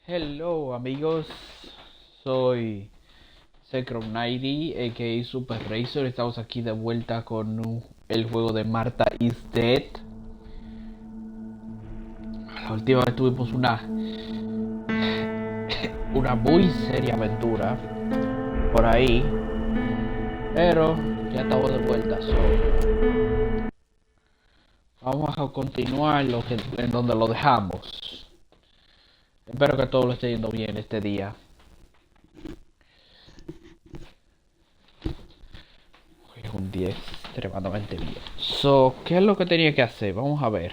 Hello amigos, soy Secrom90 aka Super Racer. Estamos aquí de vuelta con el juego de Marta is Dead. La última vez tuvimos una muy seria aventura por ahí, pero ya estamos de vuelta. Vamos a continuar en donde lo dejamos. Espero que todo lo esté yendo bien este día. Es un 10 extremadamente bien. ¿Qué es lo que tenía que hacer? Vamos a ver.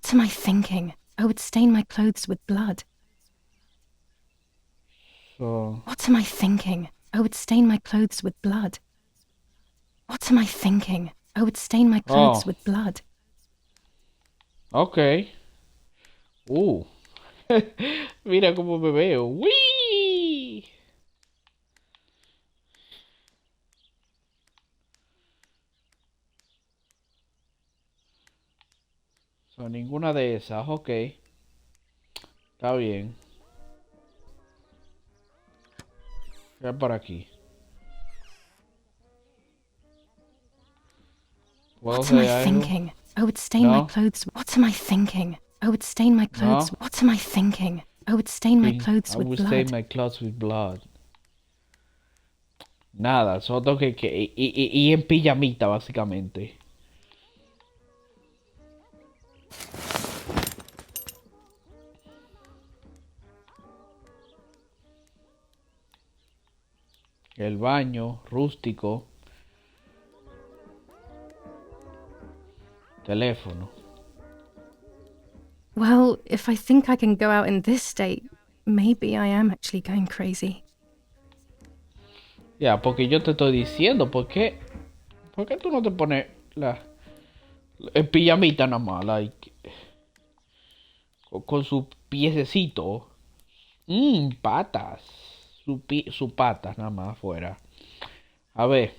What am I thinking? I would stain my clothes with blood. So, What am I thinking? I would stain my clothes with blood. What am I thinking? I would stain my clothes oh, with blood. ok. Uh. Mira cómo me veo. ¡Wii! Ninguna de esas, ok. Está bien. Voy por aquí. ¿Puedo What am I hacer algo? thinking? I would stain my No, clothes. What am I thinking? I would stain my clothes. no. What am I thinking? I would stain my I clothes with will stain blood. my clothes with blood. Nada, solo tengo que ir en pijamita, básicamente. El baño, rústico. Teléfono. Well, if I think I can go out in this state, maybe I am actually going crazy. Ya, porque yo te estoy diciendo, ¿por qué tú no te pones en pijamita nada más, like, con su piececito? Patas. Su patas nada más afuera. A ver.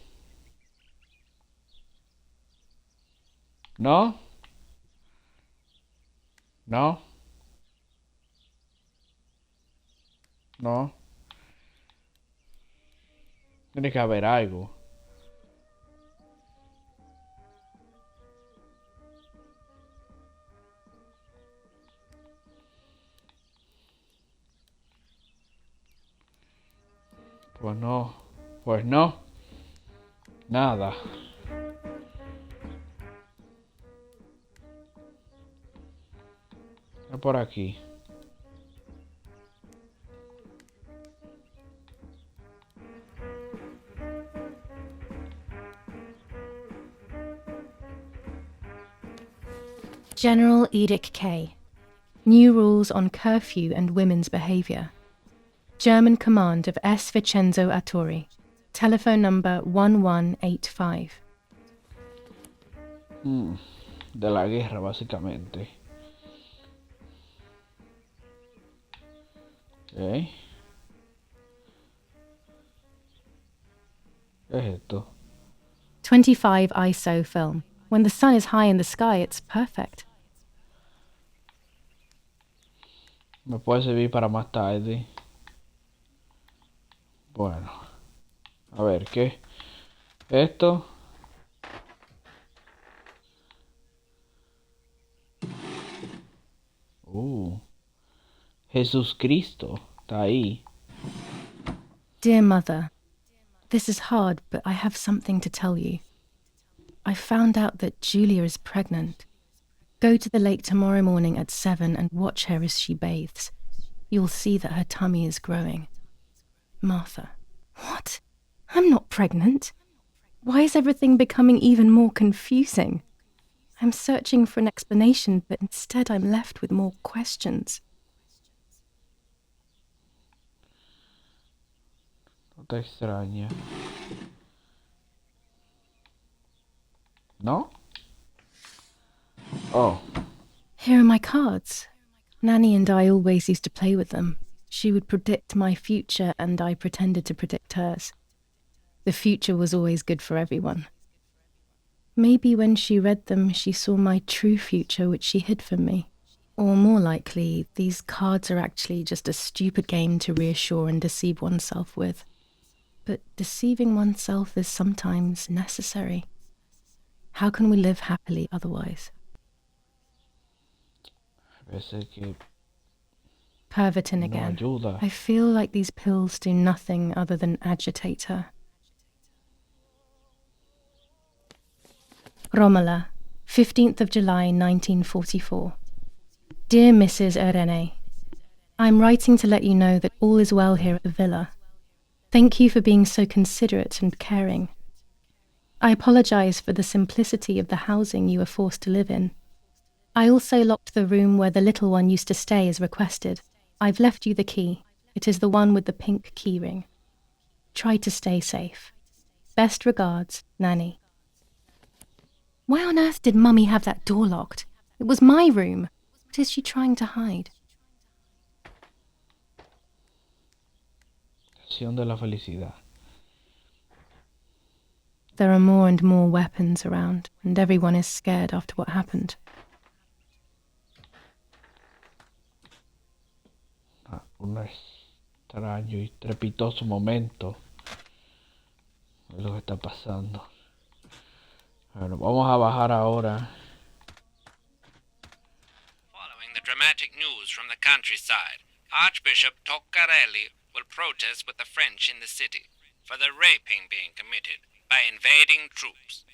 ¿No? ¿No? ¿No? Tiene que haber algo. Pues no. Pues no. Nada. Es por aquí. General Edict K. New rules on curfew and women's behavior. German command of S. Vincenzo Attori. Telephone number 1185. De la guerra, básicamente. ¿Eh? ¿Qué es esto? 25 ISO film. When the sun is high in the sky, it's perfect. Me puede servir para más tarde. Bueno. A ver, ¿qué? Esto. Jesús Cristo. Está ahí. Dear Mother, this is hard, but I have something to tell you. I found out that Julia is pregnant. Go to the lake tomorrow morning at 7 and watch her as she bathes. You'll see that her tummy is growing. Martha. What? I'm not pregnant. Why is everything becoming even more confusing? I'm searching for an explanation, but instead I'm left with more questions. No te extraña. ¿No? Oh. Here are my cards. Nanny and I always used to play with them. She would predict my future and I pretended to predict hers. The future was always good for everyone. Maybe when she read them, she saw my true future, which she hid from me. Or more likely, these cards are actually just a stupid game to reassure and deceive oneself with. But deceiving oneself is sometimes necessary. How can we live happily otherwise? Pervitin again. No ayuda. I feel like these pills do nothing other than agitate her. Romola, 15th of July 1944. Dear Mrs. Irene, I'm writing to let you know that all is well here at the villa. Thank you for being so considerate and caring. I apologize for the simplicity of the housing you were forced to live in. I also locked the room where the little one used to stay as requested. I've left you the key. It is the one with the pink keyring. Try to stay safe. Best regards, Nanny. Why on earth did Mummy have that door locked? It was my room. What is she trying to hide? Canción de la felicidad. There are more and more weapons around, and everyone is scared after what happened. Un extraño y trepitoso momento es lo que está pasando. Bueno, vamos a bajar ahora. Following the dramatic news from the countryside, Archbishop Toccarelli will protest with the French in the city for the raping being committed by invading troops.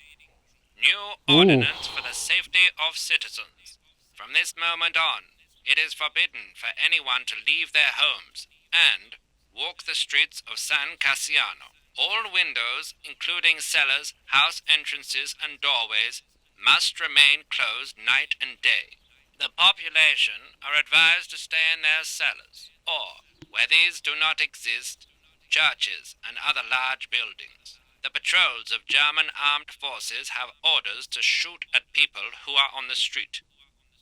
New ordinance for the safety of citizens. From this moment on, it is forbidden for anyone to leave their homes and walk the streets of San Cassiano. All windows, including cellars, house entrances, and doorways, must remain closed night and day. The population are advised to stay in their cellars, or, where these do not exist, churches and other large buildings. The patrols of German armed forces have orders to shoot at people who are on the street,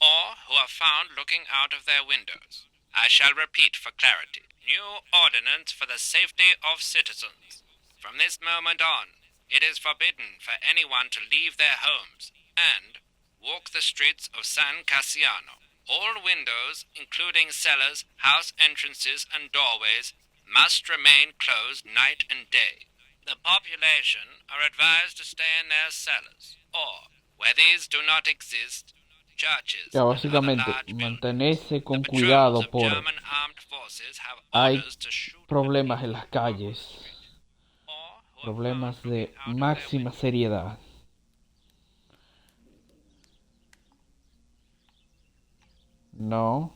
or who are found looking out of their windows. I shall repeat for clarity. New ordinance for the safety of citizens. From this moment on, it is forbidden for anyone to leave their homes and walk the streets of San Cassiano. All windows, including cellars, house entrances, and doorways, must remain closed night and day. The population are advised to stay in their cellars, or, where these do not exist, churches Ya, and other básicamente, large buildings. mantenerse The con patrols cuidado of por German armed forces have hay orders to shoot at problemas people en las who are on the calles, street, or who are problemas found de looking out of their máxima windows. seriedad. No.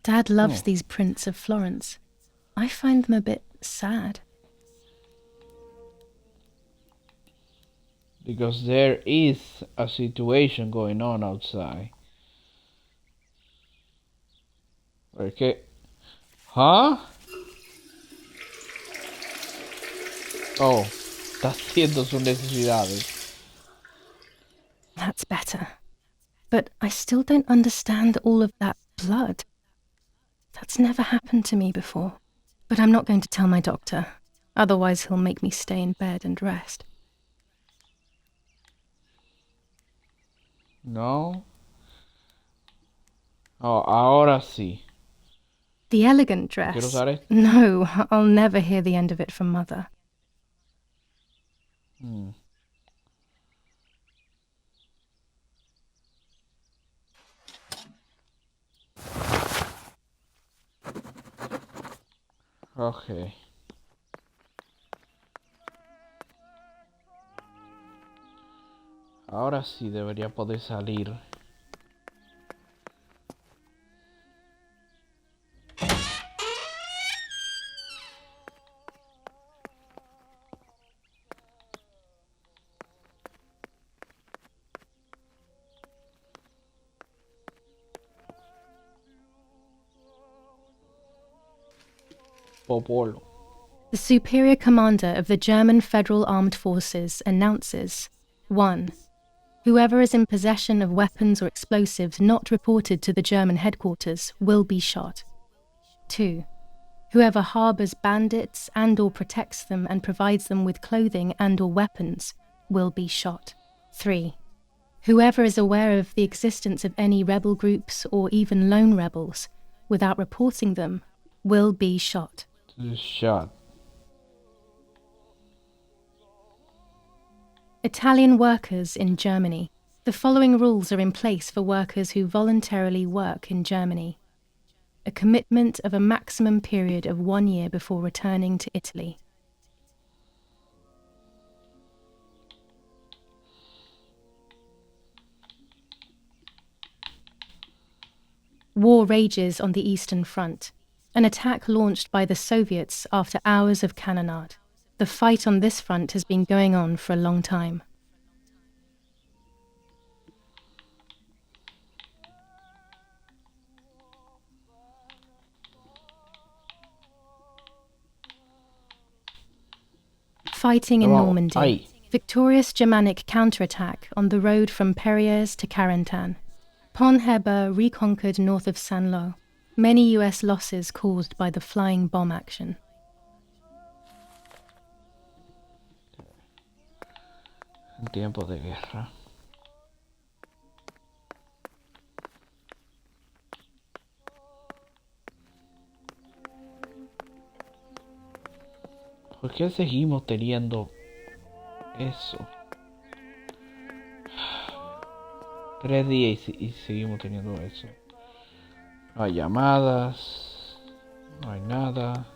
Dad loves Oh. these prints of Florence. I find them a bit sad. Because there is a situation going on outside. Porque, ¿huh? Oh, está haciendo sus necesidades. That's better. But I still don't understand all of that blood. That's never happened to me before. But I'm not going to tell my doctor. Otherwise he'll make me stay in bed and rest. No. Oh, ahora sí. The elegant dress. ¿Quiero usar esto? No, I'll never hear the end of it from Mother. Ok. Ahora sí debería poder salir. Popolo. The Superior Commander of the German Federal Armed Forces announces 1. Whoever is in possession of weapons or explosives not reported to the German headquarters will be shot. 2. Whoever harbors bandits and/or protects them and provides them with clothing and/or weapons will be shot. 3. Whoever is aware of the existence of any rebel groups or even lone rebels without reporting them will be shot. Shot. Italian workers in Germany. The following rules are in place for workers who voluntarily work in Germany. A commitment of a maximum period of 1 year before returning to Italy. War rages on the Eastern Front. An attack launched by the Soviets after hours of cannonade. The fight on this front has been going on for a long time. Fighting in Normandy. Ay. Victorious Germanic counterattack on the road from Perrières to Carentan. Pont Heber reconquered north of Saint-Lô. Many US losses caused by the flying bomb action. En tiempos de guerra. ¿Por qué seguimos teniendo eso? 3 días y seguimos teniendo eso. No hay llamadas. No hay nada.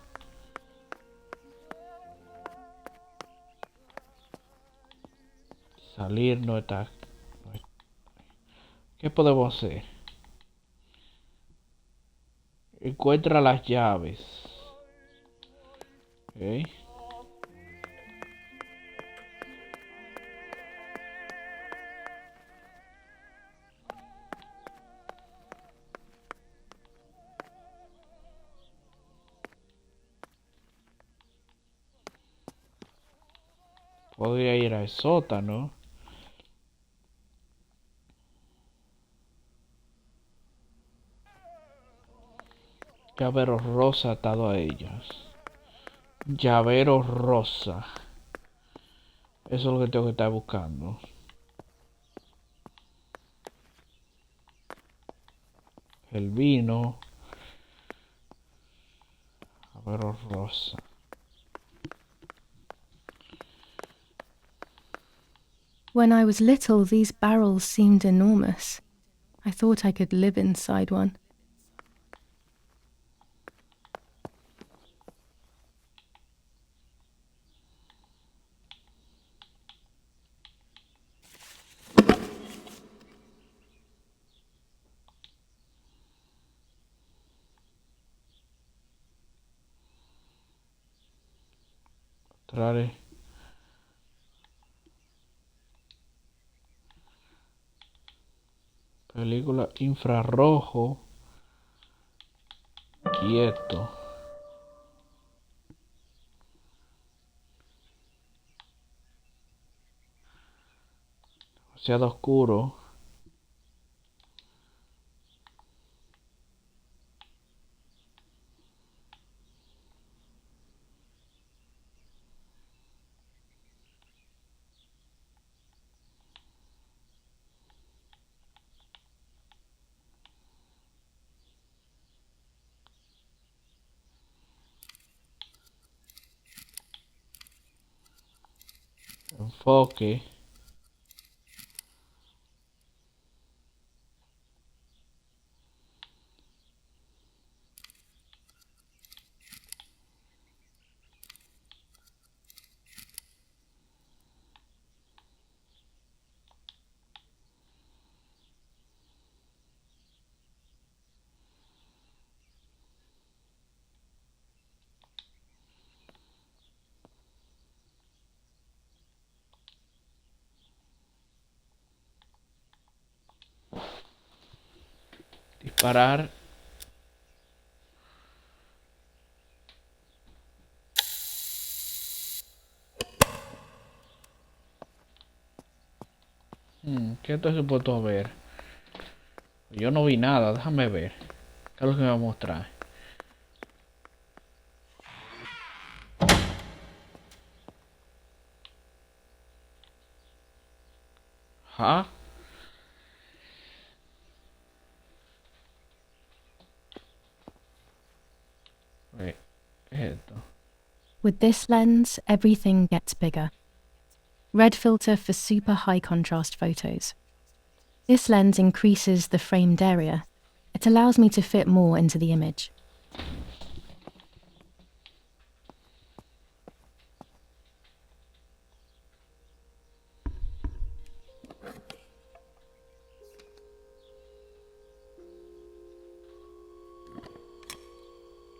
Salir no está. ¿Qué podemos hacer? Encuentra las llaves. Ok. Podría ir al sótano. Llavero rosa atado a ellas. Llavero rosa. Eso es lo que tengo que estar buscando. El vino. Llavero rosa. When I was little, these barrels seemed enormous. I thought I could live inside one. Trae. Película infrarrojo. Quieto. Demasiado oscuro. Enfoque. Disparar. Ok. ¿Qué estoy supuesto a ver? Yo no vi nada, déjame ver. ¿Qué es lo que me va a mostrar? ¿Ah? ¿Qué es esto? With this lens, everything gets bigger. Red filter for super high contrast photos. This lens increases the framed area. It allows me to fit more into the image.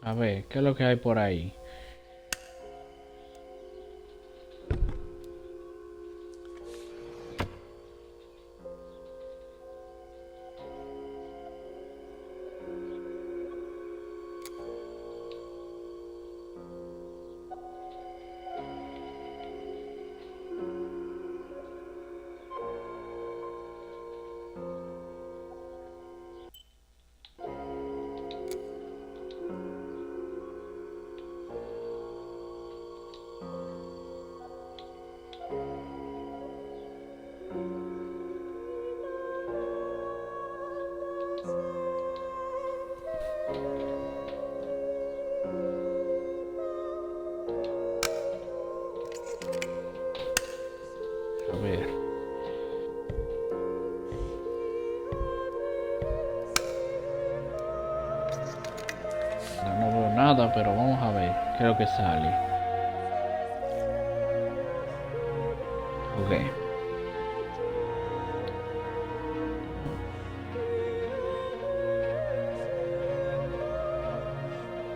A ver, ¿qué es lo que hay por ahí? A ver. No veo nada, pero vamos a ver qué es lo que sale. Ok.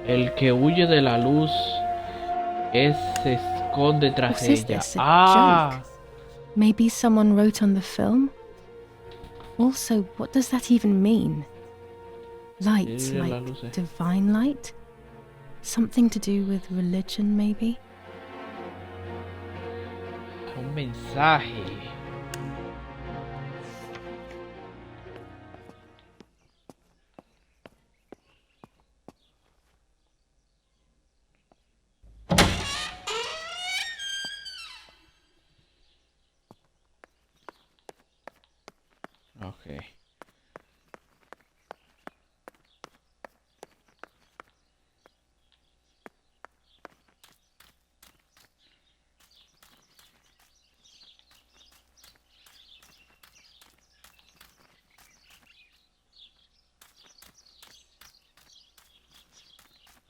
El que huye de la luz se esconde tras What is ella. this, a Ah, joke? Maybe someone wrote on the film? Also, what does that even mean? Light, de la like luz. divine light? Something to do with religion, maybe? Un mensaje. Ok.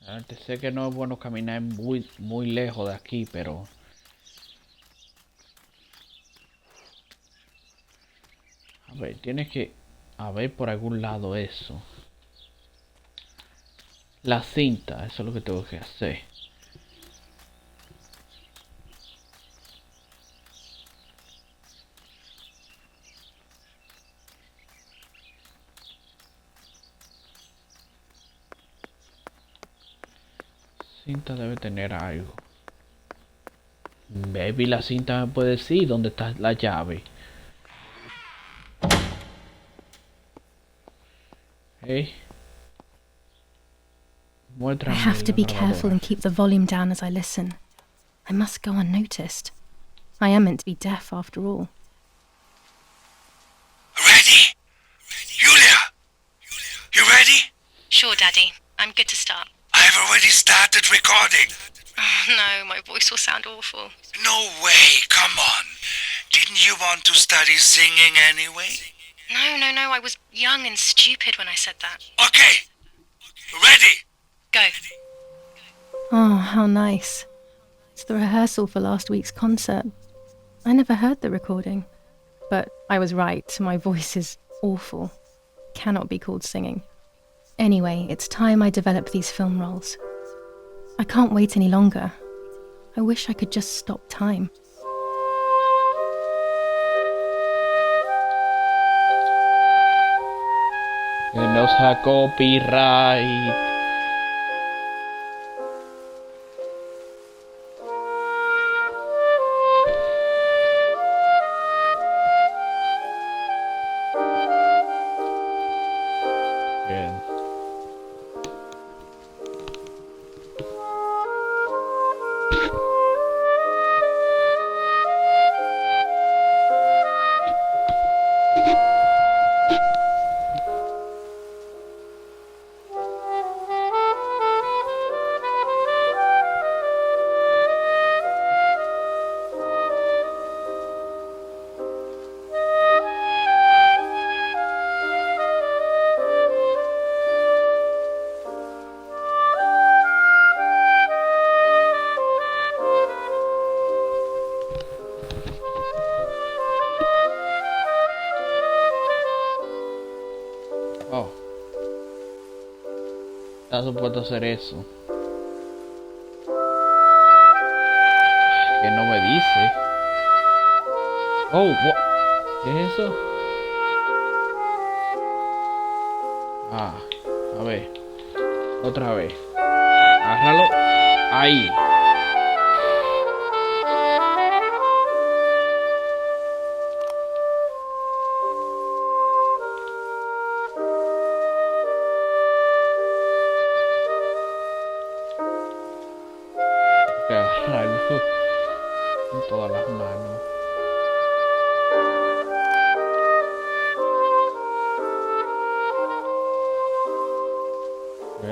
Antes sé que no es bueno caminar muy lejos de aquí, pero a ver, tienes que haber por algún lado eso. La cinta, eso es lo que tengo que hacer. Cinta debe tener algo. Baby, la cinta me puede decir dónde está la llave. Hey. I Muéstrame have to la be careful grabadora. and keep the volume down as I listen. I must go unnoticed. I am meant to be deaf after all. Ready? Julia! You ready? Sure, Daddy. I'm good to start. I've already started recording. Oh, no, my voice will sound awful. No way, come on. Didn't you want to study singing anyway? No, I was young and stupid when I said that. Okay. Ready? Go. Oh, how nice. It's the rehearsal for last week's concert. I never heard the recording. But I was right, my voice is awful. Cannot be called singing. Anyway, it's time I develop these film roles. I can't wait any longer. I wish I could just stop time. Que no sea copyright. Bien. Oh, está supuesto hacer eso. Que no me dice. Oh, ¿qué es eso? Ah, a ver. Otra vez. Agárralo. Ahí. Que agarrarlo con todas las manos. Ok.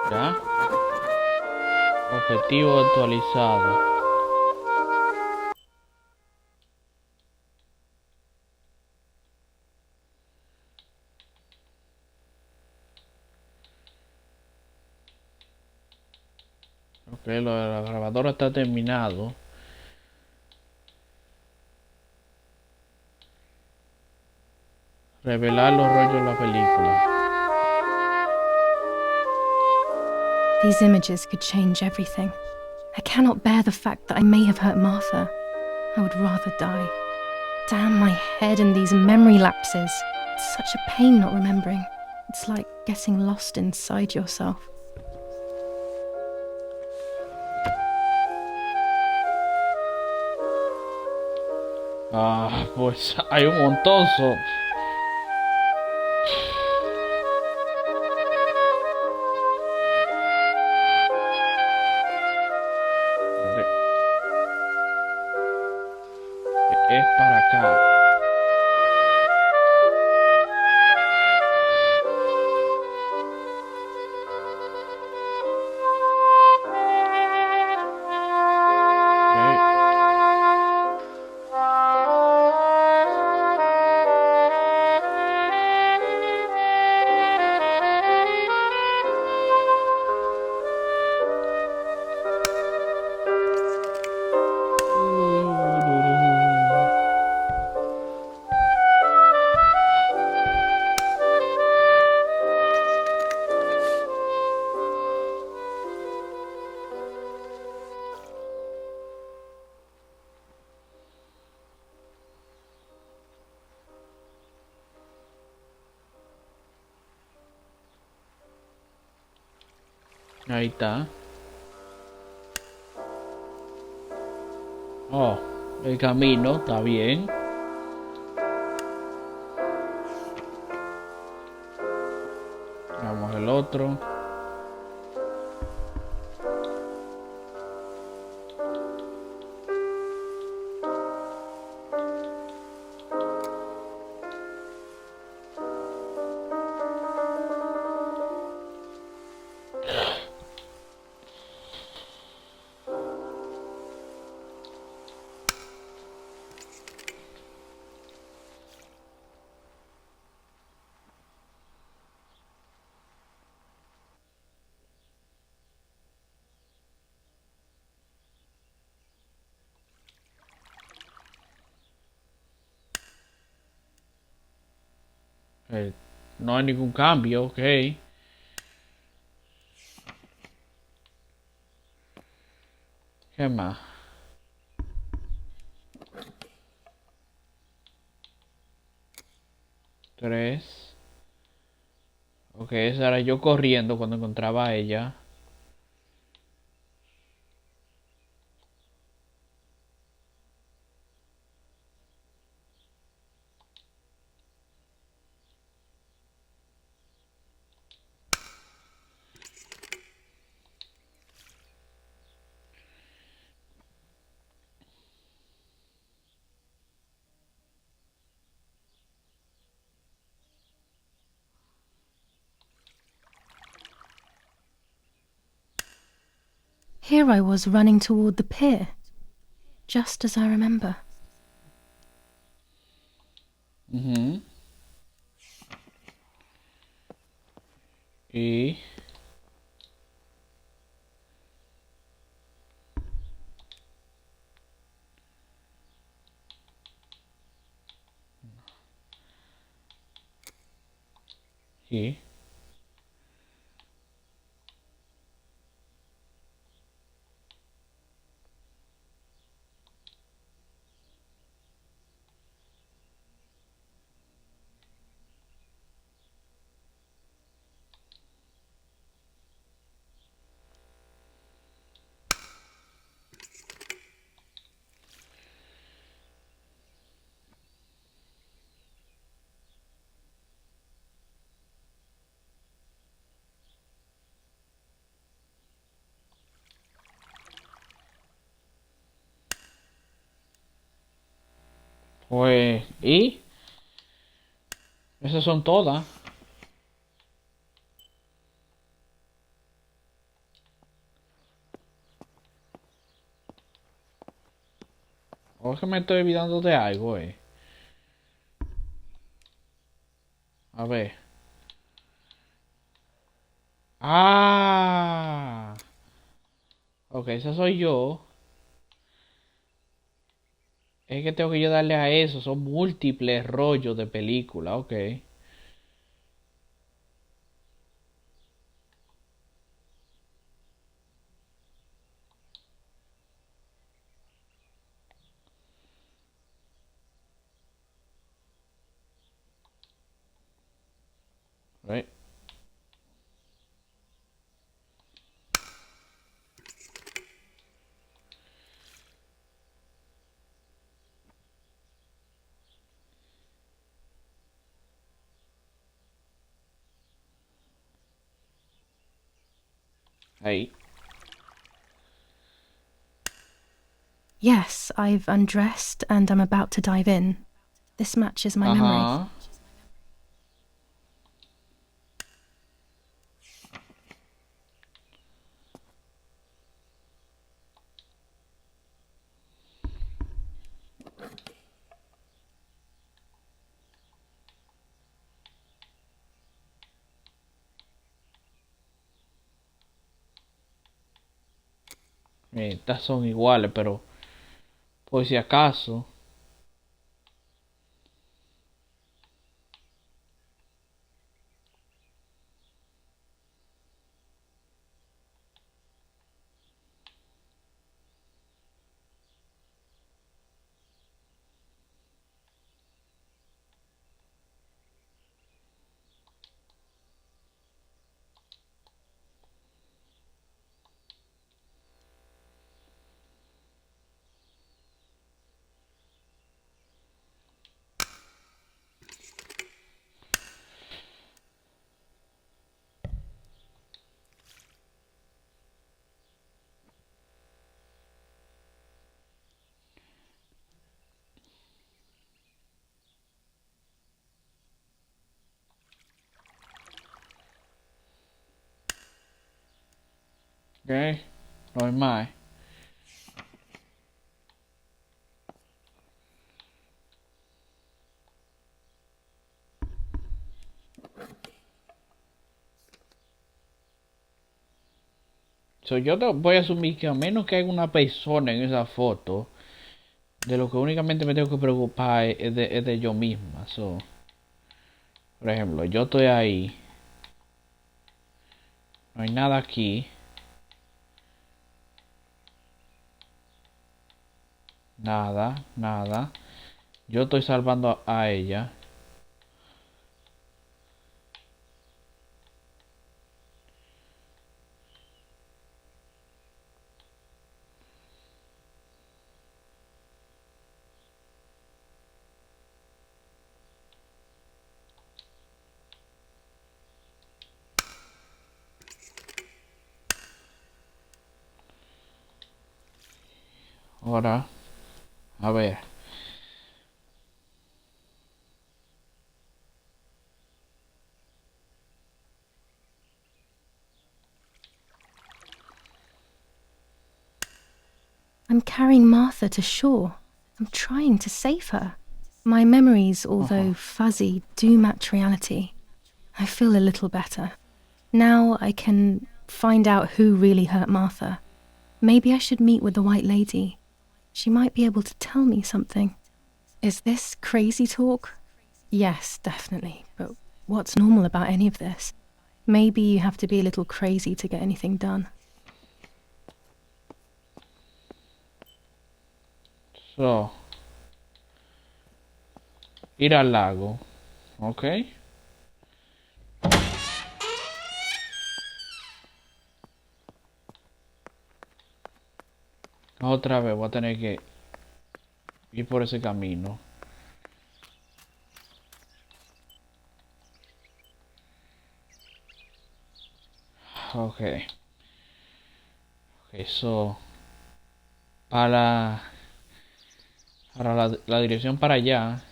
Ya. Objetivo actualizado. Ok, lo de la grabadora está terminado. Revelar los rollos de la película. These images could change everything. I cannot bear the fact that I may have hurt Martha. I would rather die. Damn my head and these memory lapses. It's such a pain not remembering. It's like getting lost inside yourself. Ah, pues hay un montoso. Es para acá. Ahí está. Oh, el camino está bien. Vamos al otro. No hay ningún cambio, ok. ¿Qué más? Tres. Ok, esa era yo corriendo cuando encontraba a ella. Here I was running toward the pier, just as I remember. Ujú. Y... Y... Pues... ¿Y? Esas son todas. O es que me estoy olvidando de algo, A ver. Ah. Ok, esa soy yo. Es que tengo que yo darle a eso. Son múltiples rollos de película. Ok. Right. Ahí. Yes, I've undressed and I'm about to dive in. This matches my memory. Ajá. Estas son iguales, pero por si acaso. Ok. No hay más. So, yo voy a asumir que a menos que haya una persona en esa foto, de lo que únicamente me tengo que preocupar es de yo misma. So, por ejemplo, yo estoy ahí. No hay nada aquí. Nada, nada. Yo estoy salvando a ella. Ahora, a ver. I'm carrying Martha to shore. I'm trying to save her. My memories, although fuzzy, do match reality. I feel a little better. Now I can find out who really hurt Martha. Maybe I should meet with the White Lady. She might be able to tell me something. Is this crazy talk? Yes, definitely. But what's normal about any of this? Maybe you have to be a little crazy to get anything done. So, ir al lago. Ok. Otra vez voy a tener que ir por ese camino. Ok. Ok, so. Para la dirección para allá.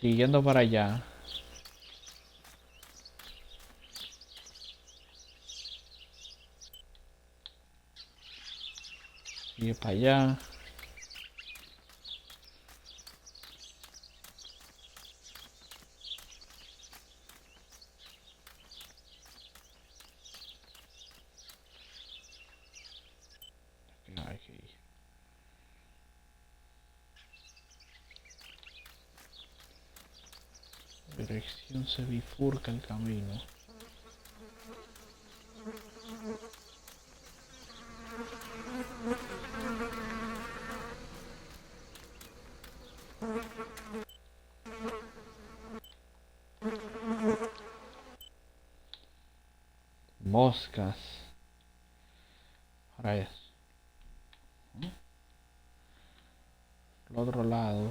Siguiendo para allá. Sigue para allá. Aquí. Dirección se bifurca el camino. Moscas. Ahora es. El otro lado.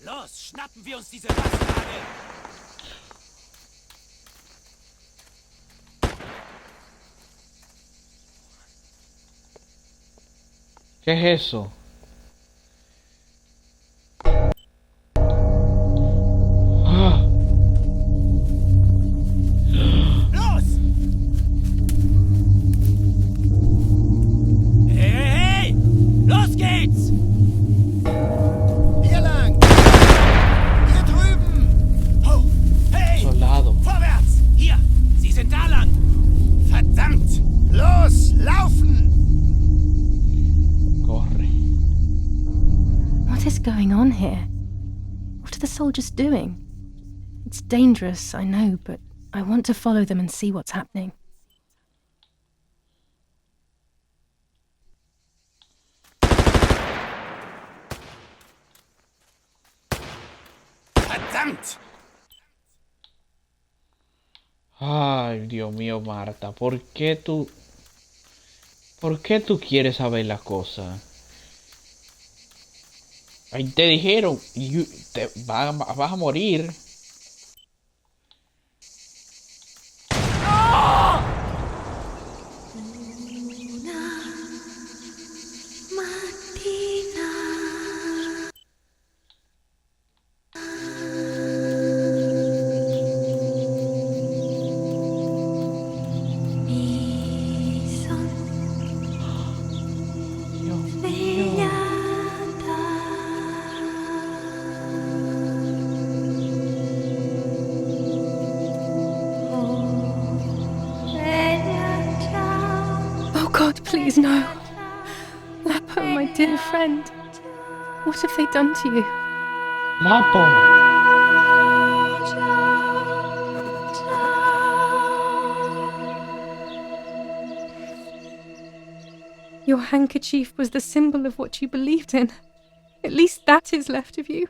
Los, schnappen wir uns diese Bastarde! ¿Qué es eso? Ah, Los! Hey, hey, hey! Los geht's! Hier lang! Hier drüben! Oh, hey! soldado. Vorwärts! Hier! Sie sind da lang! Verdammt! Los, laufen! Corre. What is going on here? What are the soldiers doing? It's dangerous, I know, but I want to follow them and see what's happening. Verdammt! Ay, Dios mío, Marta, ¿por qué tú quieres saber las cosas? Ahí te dijeron, vas a morir. Dios mío. Oh God, please no. Lapo, my dear friend. What have they done to you? Lapo. Your handkerchief was the symbol of what you believed in. At least that is left of you.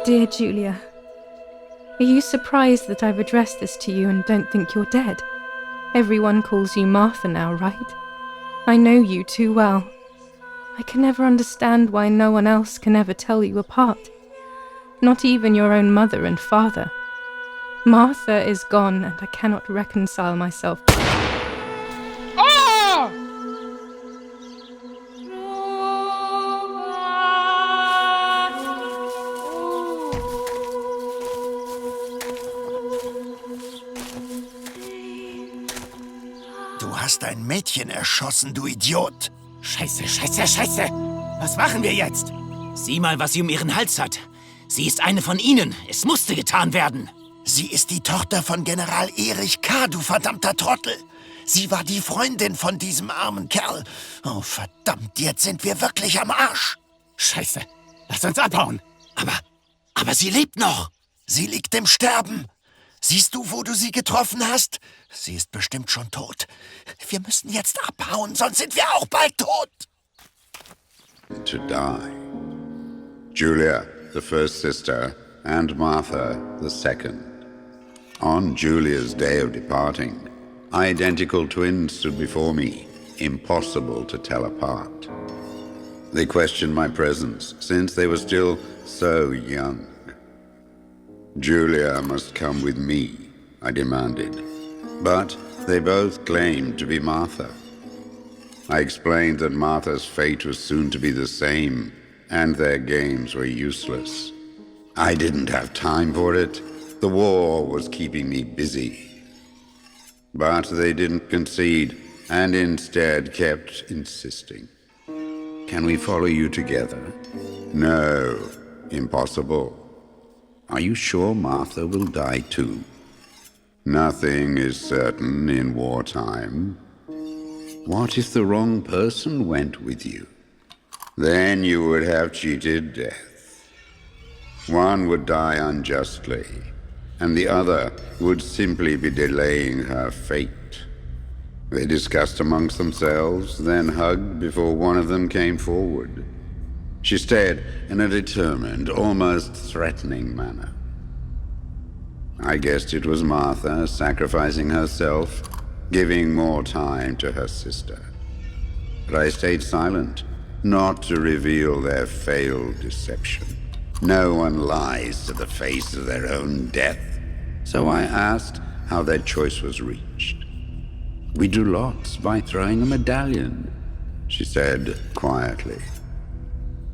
Dear Julia, Are you surprised that I've addressed this to you and don't think you're dead? Everyone calls you Martha now, right? I know you too well. I can never understand why no one else can ever tell you apart. Not even your own mother and father. Martha is gone, and I cannot reconcile myself. ¡Ah! Du hast ein Mädchen erschossen, du Idiot. Scheiße, scheiße, scheiße. Was machen wir jetzt? Sieh mal, was sie um ihren Hals hat. Sie ist eine von ihnen. Es musste getan werden. Sie ist die Tochter von General Erich K., du verdammter Trottel. Sie war die Freundin von diesem armen Kerl. Oh, verdammt, jetzt sind wir wirklich am Arsch. Scheiße. Lass uns abhauen. Aber sie lebt noch. Sie liegt im Sterben. Siehst du, wo du sie getroffen hast? Sie ist bestimmt schon tot. Wir müssen jetzt abhauen, sonst sind wir auch bald tot. To die. Julia, the first sister, and Martha, the second. On Julia's day of departing, identical twins stood before me, impossible to tell apart. They questioned my presence, since they were still so young. Julia must come with me, I demanded, but they both claimed to be Martha. I explained that Martha's fate was soon to be the same, and their games were useless. I didn't have time for it. The war was keeping me busy. But they didn't concede, and instead kept insisting. Can we follow you together? No, impossible. Are you sure Martha will die too? Nothing is certain in wartime. What if the wrong person went with you? Then you would have cheated death. One would die unjustly, and the other would simply be delaying her fate. They discussed amongst themselves, then hugged before one of them came forward. She stared in a determined, almost threatening manner. I guessed it was Martha sacrificing herself, giving more time to her sister. But I stayed silent, not to reveal their failed deception. No one lies to the face of their own death, so I asked how their choice was reached. We drew lots by throwing a medallion, she said quietly.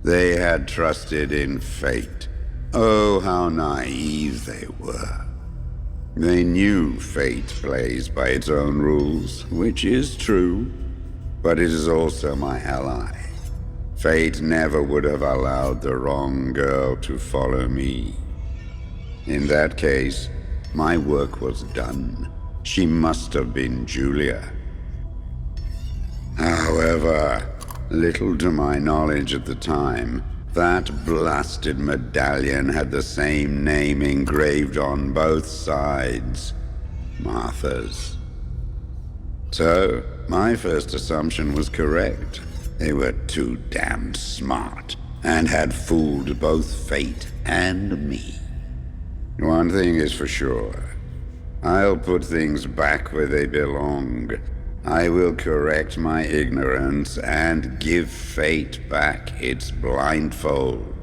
They had trusted in fate. Oh, how naive they were. They knew fate plays by its own rules, which is true, but it is also my ally. Fate never would have allowed the wrong girl to follow me. In that case, my work was done. She must have been Julia. However, little to my knowledge at the time, that blasted medallion had the same name engraved on both sides. Martha's. So, my first assumption was correct. They were too damn smart, and had fooled both fate and me. One thing is for sure. I'll put things back where they belong. I will correct my ignorance and give fate back its blindfold.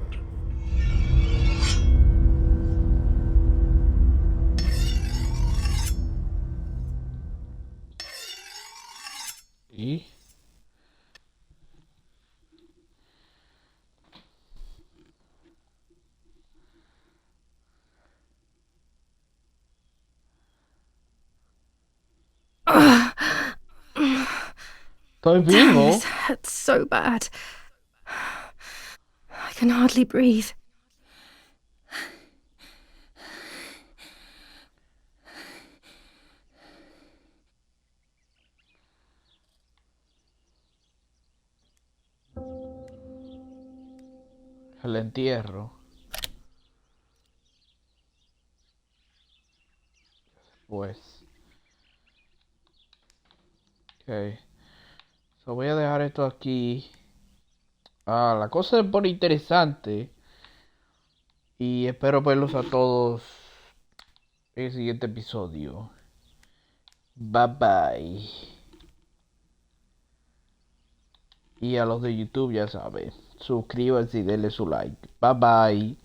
¿Y? Estoy vivo. This hurts so bad. I can hardly breathe. El entierro. Pues. Ok. So voy a dejar esto aquí. La cosa se pone interesante. Y espero verlos a todos en el siguiente episodio. Bye bye. Y a los de YouTube ya saben, suscríbanse y denle su like. Bye bye.